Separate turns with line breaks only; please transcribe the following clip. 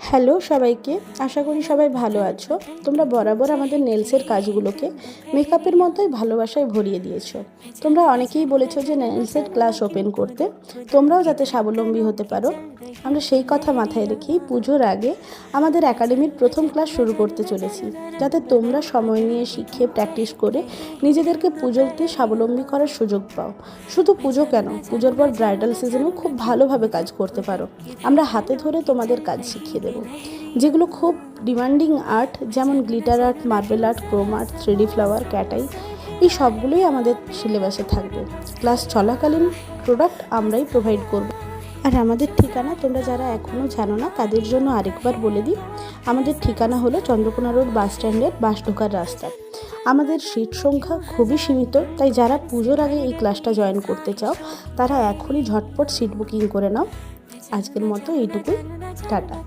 Hello সবাইকে, আশা করি সবাই ভালো আছো। তোমরা বরাবর আমাদের নেলসের কাজগুলোকে মেকআপের মতোই ভালোবাসায় ভরিয়ে দিয়েছো। তোমরা অনেকেই বলেছো যে নেলসের ক্লাস ওপেন করতে, তোমরাও যাতে স্বাবলম্বী হতে পারো। আমরা সেই কথা মাথায় রেখেই পুজোর আগে আমাদের একাডেমির প্রথম ক্লাস শুরু করতে চলেছি, যাতে তোমরা সময় নিয়ে শিখে প্র্যাকটিস করে নিজেদেরকে পুজোতে স্বাবলম্বী করার সুযোগ পাও। শুধু পুজো কেন, পুজোর পর ব্রাইডাল সিজনেও খুব ভালোভাবে কাজ করতে পারো। আমরা হাতে ধরে তোমাদের কাজ শিখিয়ে দেবো, যেগুলো খুব ডিমান্ডিং আর্ট, যেমন glitter art, marble art, chrome art, 3D flower, cat eye, এই সবগুলোই আমাদের সিলেবাসে থাকবে। ক্লাস চলাকালীন প্রোডাক্ট আমরাই প্রোভাইড করব। আর আমাদের ঠিকানা তোমরা যারা এখনও জানো না তাদের জন্য আরেকবার বলে দিই। আমাদের ঠিকানা হলো চন্দ্রকোনা রোড বাস স্ট্যান্ডের বাস ঢোকার রাস্তা। আমাদের সিট সংখ্যা খুবই সীমিত, তাই যারা পুজোর আগে এই ক্লাসটা জয়েন করতে চাও তারা এখনই ঝটপট সিট বুকিং করে নাও। আজকের মতো এইটুকুই, টাটা।